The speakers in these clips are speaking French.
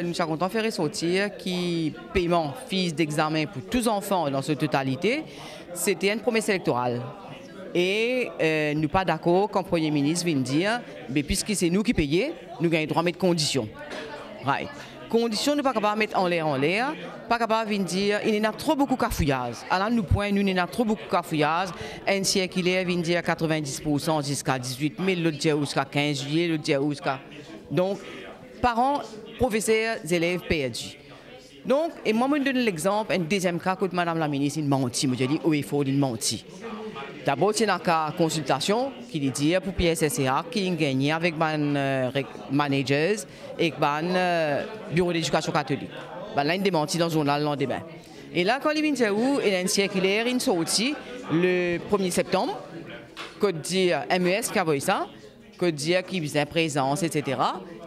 nous sommes contents de faire ressortir qui paiement fees d'examen pour tous enfants dans sa totalité, c'était une promesse électorale. Et nous ne sommes pas d'accord quand le Premier ministre vient dire, mais puisque c'est nous qui payons, nous avons le droit de mettre conditions. Right. Conditions, nous ne sommes pas capables de mettre en l'air, pas capable de dire, il y a trop beaucoup de cafouillage. Alors nous point, nous il y a trop beaucoup de cafouillage. Un circulaire vient dire 90% jusqu'à 18 000, l'autre dit jusqu'à 15 juillet, l'autre dit jusqu'à... Donc, parents, professeurs, élèves perdus. Donc, et moi, je donne l'exemple, un deuxième cas, quand Madame la ministre, il menti. Moi, je dis, oui, il faut il menti. D'abord, c'est un cas de consultation qui dit pour PSSCA qui a gagné avec les managers et le bureau d'éducation catholique. Là, il a démenti dans le journal le lendemain. Et là, quand il vient où, il y a une circulaire, il sorti le 1er septembre, qui dit MES qui a vu ça, qui dit qu'il faisait présence, etc.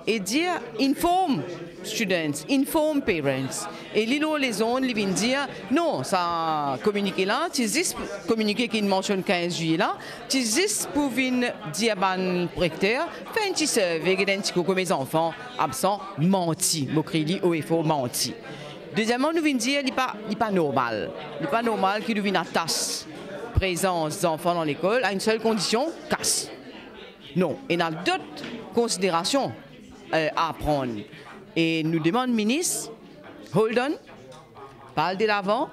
Et dire inform students, inform parents. Et les zones, ils viennent dire non, ça communiqué là, tu juste communiqué qui mentionne 15 juillet là, tu juste pour venir dire ban recteur, faire un petit survey, un petit coucou mes enfants absents, menti, moquerie ou il faut menti. Deuxièmement, nous venons dire il n'est pas normal. Il n'est pas normal qu'il vienne attache présence des enfants dans l'école à une seule condition, casse. Non, il y a d'autres considérations à prendre. Et nous demandons, ministre, hold on, parle de l'avant,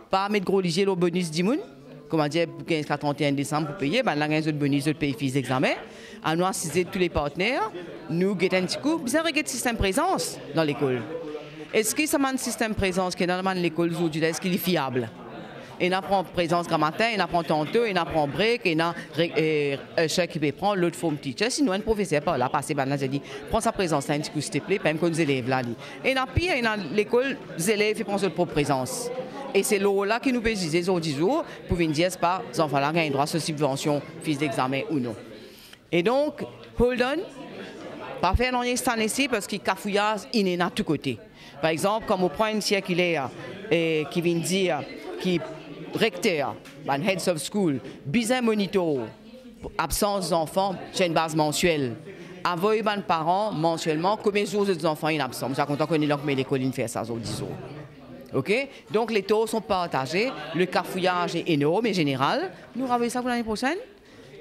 pas mettre gros léger le bonus d'Imoun, comment dire, pour 15 à 31 décembre pour payer, ben là, il y a un bonus de payer fils d'examen. À nous assister tous les partenaires, nous guettons un petit coup, bien regarder le système présence dans l'école. Est-ce que ça un système présence qui est dans l'école aujourd'hui, est-ce qu'il est fiable? Il apprend présence grammaire, il apprend tantôt, il apprend break, il a un chèque qui peut prendre, l'autre forme teacher. Sinon, un professeur par là, passé, j'ai dit, prends sa présence là, un petit coup, s'il te plaît, même quand les élèves là. Et dans pire, il a l'école, les élèves, ils prennent leur propre présence. Et c'est là qui nous peut dire, aux 10 jours, pour venir dire, c'est pas, les enfants là, ont droit à cette subvention, fils d'examen ou non. Et donc, hold on, pas faire l'année cette année-ci parce qu'il cafouillage, il est de tous côtés. Par exemple, comme on prend une circulaire qui vient dire, qui recteur, heads of school, besoin monitor, absence d'enfants, j'ai une base mensuelle. Envoyer les parents mensuellement combien de jours les enfants sont absents. Je suis content qu'on ait l'enquête l'école fait ça aux 10 jours. OK? Donc les taux sont partagés, le cafouillage est énorme et général. Nous revoyons ça pour l'année prochaine.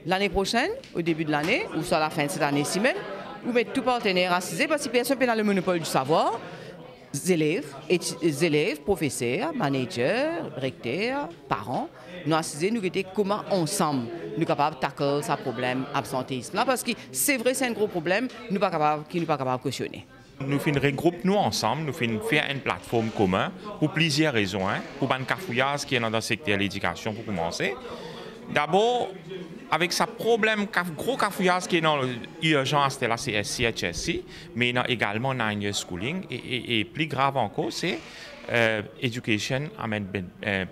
L'année prochaine, au début de l'année, ou soit à la fin de cette année-ci même, vous mettez tout partenaire assisé parce que personne n'a le monopole du savoir. Élèves, professeurs, managers, recteurs, parents, nous assisons, nous regardons comment ensemble nous sommes capables de tackler ce problème absentéisme là parce que c'est vrai c'est un gros problème nous ne sommes pas capables de cautionner. Nous faisons regrouper nous ensemble, nous faisons faire une plateforme commune pour plusieurs raisons, pour un cafouillage qui est dans le secteur de l'éducation pour commencer. D'abord, avec ce problème, gros cafouillage qui est dans l'urgence de la CHSC, mais également dans le schooling, et plus grave encore, c'est Education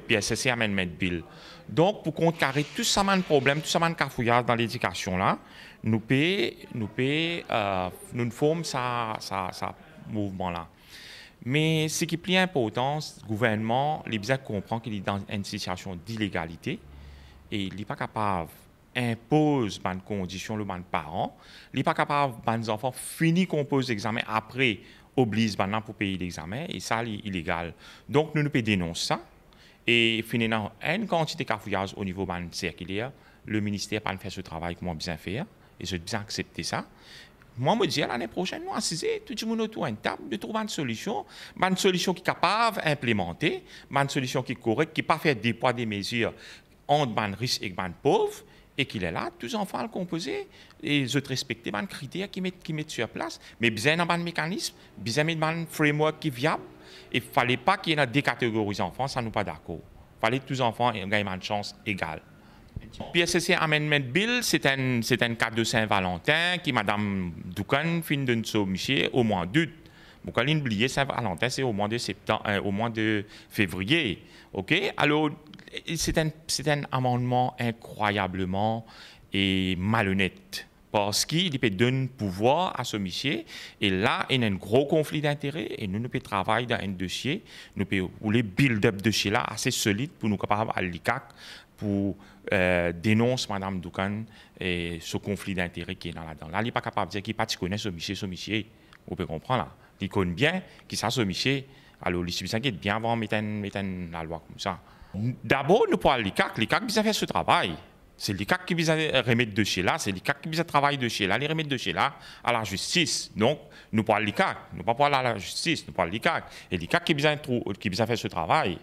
PSSC Amendment Bill. Donc, pour contrecarrer tout ça, un problème, tout ça, un cafouillage dans l'éducation là, nous formons ce mouvement là. Mais ce qui est plus important, le gouvernement, il comprend qu'il est dans une situation d'illégalité. Et il n'est pas capable d'impose des conditions aux parents. Il n'est pas capable, les enfants finissent qu'on pose l'examen après, oblige maintenant pour payer l'examen. Et ça, c'est illégal. Donc, nous pouvons dénoncer ça. Et finalement, une quantité de cafouillage au niveau de la circulaire, le ministère n'a pas fait ce travail comme on bien faire. Et je bien accepter ça. Moi, je me dis, l'année prochaine, nous assisons tout le monde autour d'une table de trouver une solution qui est capable d'implémenter, une solution qui est correcte, qui n'est pas fait des poids des mesures entre les riches et les pauvres, et qu'il est là, tous les enfants à composer, et je respecte les critères qui mettent sur place, mais besoin d'un mécanisme, besoin d'un framework qui est viable, et il ne fallait pas qu'il y ait des catégories d'enfants, ça nous pas d'accord. Il fallait que tous les enfants aient une chance égale. PSSC Amendment Bill, c'est un cadre de Saint-Valentin qui Mme Doukan fin de soumission au mois d'août. Vous pouvez oublier Saint-Valentin, c'est au mois de septembre, au mois de février. OK? Alors, c'est un amendement incroyablement malhonnête parce qu'il peut donner pouvoir à ce monsieur et là il y a un gros conflit d'intérêts et nous pouvons travailler dans un dossier, nous pouvons rouler build-up dossier là assez solide pour nous capables à l'ICAC pour dénoncer Mme Doukan et ce conflit d'intérêts qui est là-dedans. Là, il n'est pas capable de dire qu'il n'est pas connaît ce monsieur, vous pouvez comprendre là. Il connaît bien qui ça se miché. Alors, il suffit bien avant de mettre la loi comme ça. D'abord, nous parlons de l'ICAC. L'ICAC a fait ce travail. C'est l'ICAC qui vise à remettre de chez là. C'est l'ICAC qui vise à travailler de chez là, les remettre de chez là à la justice. Donc, nous parlons de l'ICAC. Nous ne parlons pas de la justice, nous parlons de l'ICAC. Et l'ICAC qui vise à faire ce travail.